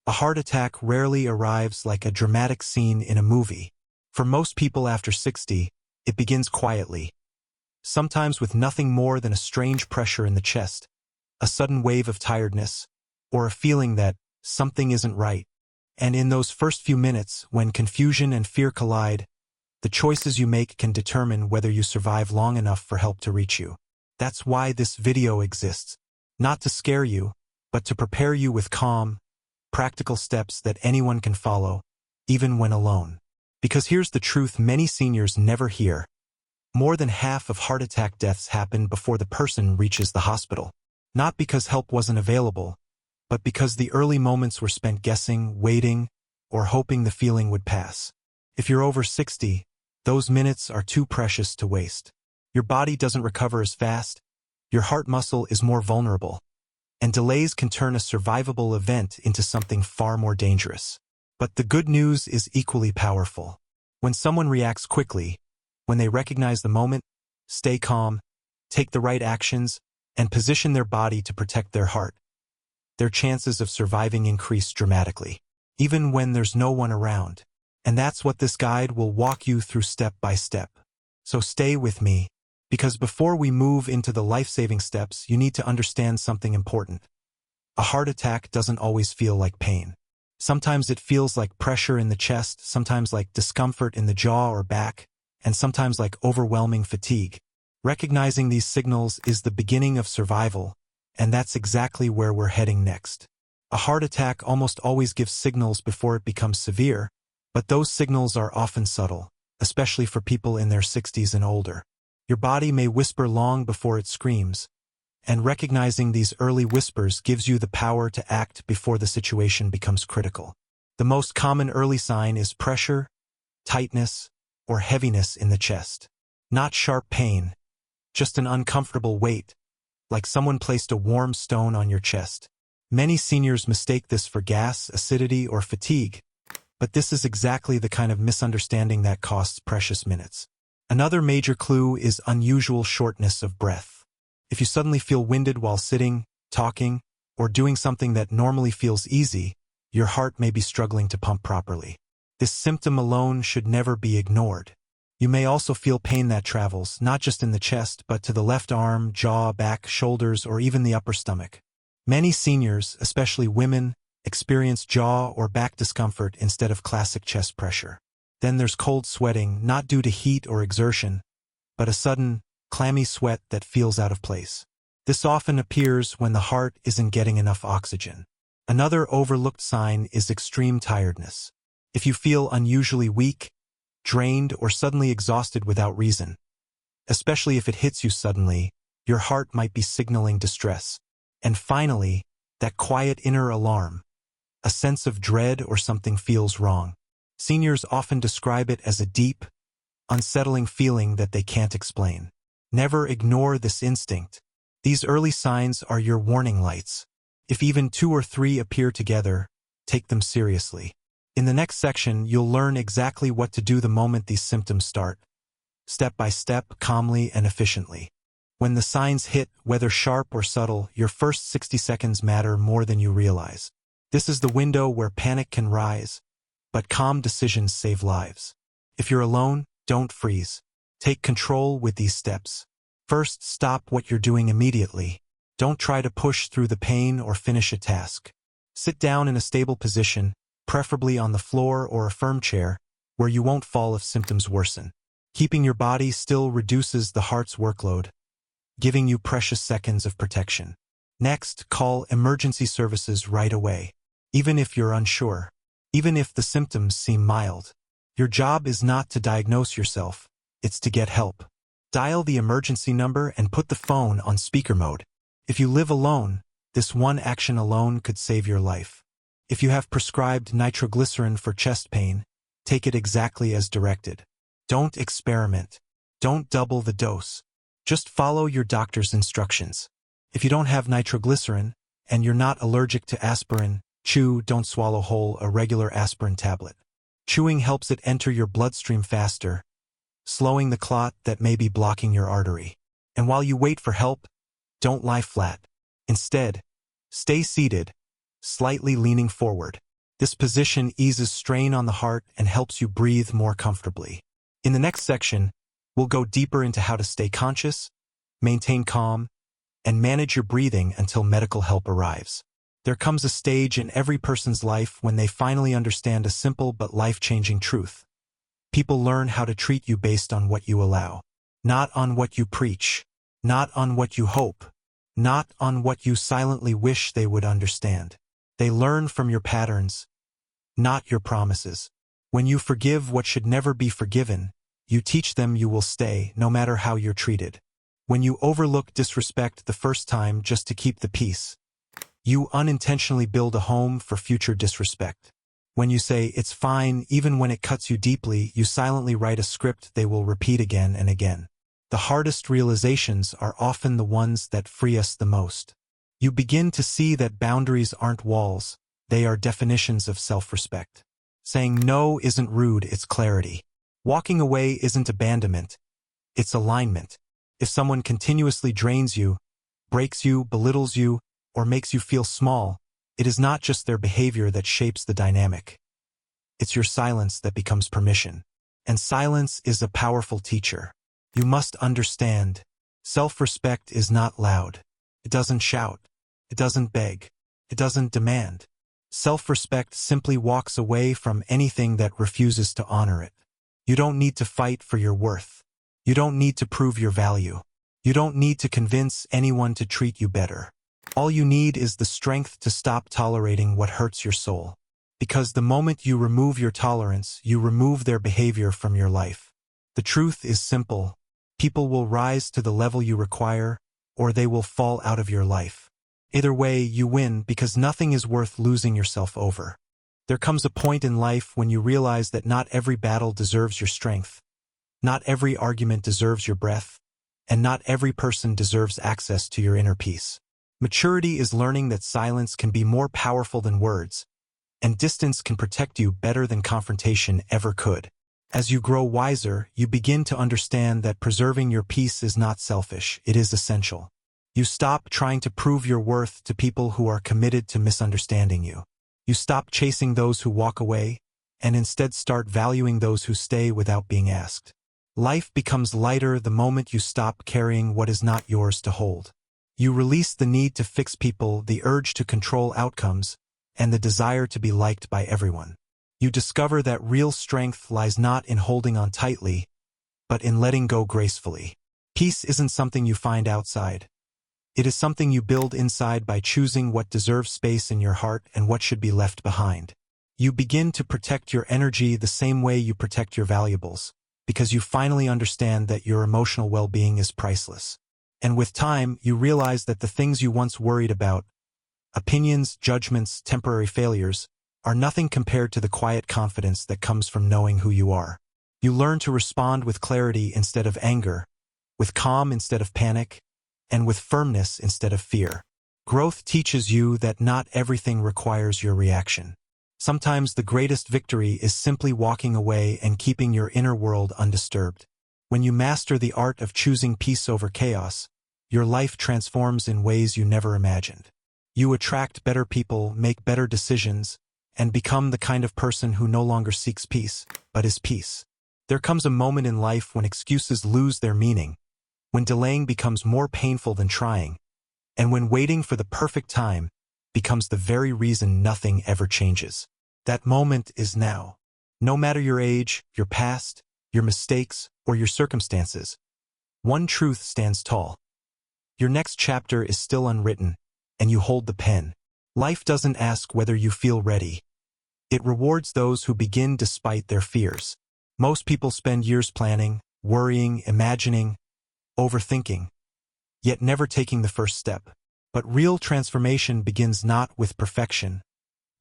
A heart attack rarely arrives like a dramatic scene in a movie. For most people after 60, it begins quietly, sometimes with nothing more than a strange pressure in the chest, a sudden wave of tiredness, or a feeling that something isn't right. And in those first few minutes, when confusion and fear collide, the choices you make can determine whether you survive long enough for help to reach you. That's why this video exists. Not to scare you, but to prepare you with calm, practical steps that anyone can follow, even when alone. Because here's the truth many seniors never hear. More than half of heart attack deaths happen before the person reaches the hospital. Not because help wasn't available, but because the early moments were spent guessing, waiting, or hoping the feeling would pass. If you're over 60, those minutes are too precious to waste. Your body doesn't recover as fast, your heart muscle is more vulnerable, and delays can turn a survivable event into something far more dangerous. But the good news is equally powerful. When someone reacts quickly, when they recognize the moment, stay calm, take the right actions, and position their body to protect their heart, their chances of surviving increase dramatically, even when there's no one around. And that's what this guide will walk you through step by step. So stay with me, because before we move into the life-saving steps, you need to understand something important. A heart attack doesn't always feel like pain. Sometimes it feels like pressure in the chest, sometimes like discomfort in the jaw or back, and sometimes like overwhelming fatigue. Recognizing these signals is the beginning of survival, and that's exactly where we're heading next. A heart attack almost always gives signals before it becomes severe, but those signals are often subtle, especially for people in their 60s and older. Your body may whisper long before it screams, and recognizing these early whispers gives you the power to act before the situation becomes critical. The most common early sign is pressure, tightness, or heaviness in the chest. Not sharp pain, just an uncomfortable weight, like someone placed a warm stone on your chest. Many seniors mistake this for gas, acidity, or fatigue, but this is exactly the kind of misunderstanding that costs precious minutes. Another major clue is unusual shortness of breath. If you suddenly feel winded while sitting, talking, or doing something that normally feels easy, your heart may be struggling to pump properly. This symptom alone should never be ignored. You may also feel pain that travels, not just in the chest, but to the left arm, jaw, back, shoulders, or even the upper stomach. Many seniors, especially women, experience jaw or back discomfort instead of classic chest pressure. Then there's cold sweating, not due to heat or exertion, but a sudden, clammy sweat that feels out of place. This often appears when the heart isn't getting enough oxygen. Another overlooked sign is extreme tiredness. If you feel unusually weak, drained, or suddenly exhausted without reason, especially if it hits you suddenly, your heart might be signaling distress. And finally, that quiet inner alarm, a sense of dread or something feels wrong. Seniors often describe it as a deep, unsettling feeling that they can't explain. Never ignore this instinct. These early signs are your warning lights. If even 2 or 3 appear together, take them seriously. In the next section, you'll learn exactly what to do the moment these symptoms start, step by step, calmly and efficiently. When the signs hit, whether sharp or subtle, your first 60 seconds matter more than you realize. This is the window where panic can rise, but calm decisions save lives. If you're alone, don't freeze. Take control with these steps. First, stop what you're doing immediately. Don't try to push through the pain or finish a task. Sit down in a stable position, preferably on the floor or a firm chair, where you won't fall if symptoms worsen. Keeping your body still reduces the heart's workload, giving you precious seconds of protection. Next, call emergency services right away. Even if you're unsure, even if the symptoms seem mild, your job is not to diagnose yourself, it's to get help. Dial the emergency number and put the phone on speaker mode. If you live alone, this one action alone could save your life. If you have prescribed nitroglycerin for chest pain, take it exactly as directed. Don't experiment. Don't double the dose. Just follow your doctor's instructions. If you don't have nitroglycerin, and you're not allergic to aspirin, chew, don't swallow whole a regular aspirin tablet. Chewing helps it enter your bloodstream faster, slowing the clot that may be blocking your artery. And while you wait for help, don't lie flat. Instead, stay seated, slightly leaning forward. This position eases strain on the heart and helps you breathe more comfortably. In the next section, we'll go deeper into how to stay conscious, maintain calm, and manage your breathing until medical help arrives. There comes a stage in every person's life when they finally understand a simple but life-changing truth. People learn how to treat you based on what you allow, not on what you preach, not on what you hope, not on what you silently wish they would understand. They learn from your patterns, not your promises. When you forgive what should never be forgiven, you teach them you will stay no matter how you're treated. When you overlook disrespect the first time just to keep the peace, you unintentionally build a home for future disrespect. When you say, "It's fine," even when it cuts you deeply, you silently write a script they will repeat again and again. The hardest realizations are often the ones that free us the most. You begin to see that boundaries aren't walls, they are definitions of self-respect. Saying no isn't rude, it's clarity. Walking away isn't abandonment, it's alignment. If someone continuously drains you, breaks you, belittles you, or makes you feel small, it is not just their behavior that shapes the dynamic. It's your silence that becomes permission. And silence is a powerful teacher. You must understand, self-respect is not loud. It doesn't shout. It doesn't beg. It doesn't demand. Self-respect simply walks away from anything that refuses to honor it. You don't need to fight for your worth. You don't need to prove your value. You don't need to convince anyone to treat you better. All you need is the strength to stop tolerating what hurts your soul. Because the moment you remove your tolerance, you remove their behavior from your life. The truth is simple. People will rise to the level you require, or they will fall out of your life. Either way, you win because nothing is worth losing yourself over. There comes a point in life when you realize that not every battle deserves your strength. Not every argument deserves your breath, and not every person deserves access to your inner peace. Maturity is learning that silence can be more powerful than words, and distance can protect you better than confrontation ever could. As you grow wiser, you begin to understand that preserving your peace is not selfish, it is essential. You stop trying to prove your worth to people who are committed to misunderstanding you. You stop chasing those who walk away, and instead start valuing those who stay without being asked. Life becomes lighter the moment you stop carrying what is not yours to hold. You release the need to fix people, the urge to control outcomes, and the desire to be liked by everyone. You discover that real strength lies not in holding on tightly, but in letting go gracefully. Peace isn't something you find outside. It is something you build inside by choosing what deserves space in your heart and what should be left behind. You begin to protect your energy the same way you protect your valuables, because you finally understand that your emotional well-being is priceless. And with time, you realize that the things you once worried about, opinions, judgments, temporary failures, are nothing compared to the quiet confidence that comes from knowing who you are. You learn to respond with clarity instead of anger, with calm instead of panic, and with firmness instead of fear. Growth teaches you that not everything requires your reaction. Sometimes the greatest victory is simply walking away and keeping your inner world undisturbed. When you master the art of choosing peace over chaos, your life transforms in ways you never imagined. You attract better people, make better decisions, and become the kind of person who no longer seeks peace, but is peace. There comes a moment in life when excuses lose their meaning, when delaying becomes more painful than trying, and when waiting for the perfect time becomes the very reason nothing ever changes. That moment is now. No matter your age, your past, your mistakes, or your circumstances, one truth stands tall. Your next chapter is still unwritten, and you hold the pen. Life doesn't ask whether you feel ready. It rewards those who begin despite their fears. Most people spend years planning, worrying, imagining, overthinking, yet never taking the first step. But real transformation begins not with perfection,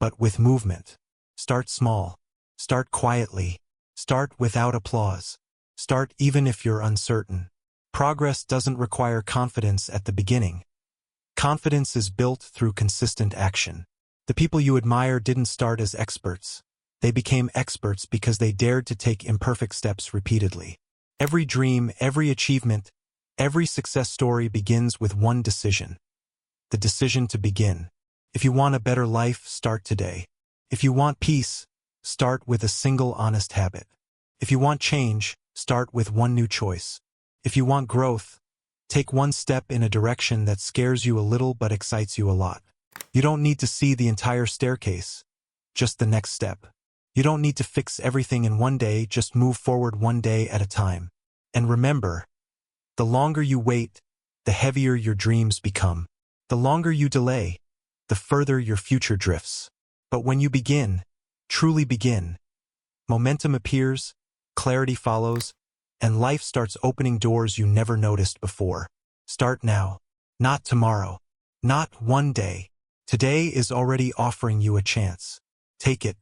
but with movement. Start small. Start quietly. Start without applause. Start even if you're uncertain. Progress doesn't require confidence at the beginning. Confidence is built through consistent action. The people you admire didn't start as experts. They became experts because they dared to take imperfect steps repeatedly. Every dream, every achievement, every success story begins with one decision. The decision to begin. If you want a better life, start today. If you want peace, start with a single honest habit. If you want change, start with one new choice. If you want growth, take one step in a direction that scares you a little but excites you a lot. You don't need to see the entire staircase, just the next step. You don't need to fix everything in one day, just move forward one day at a time. And remember, the longer you wait, the heavier your dreams become. The longer you delay, the further your future drifts. But when you begin, truly begin, momentum appears, clarity follows, and life starts opening doors you never noticed before. Start now, not tomorrow, not one day. Today is already offering you a chance. Take it.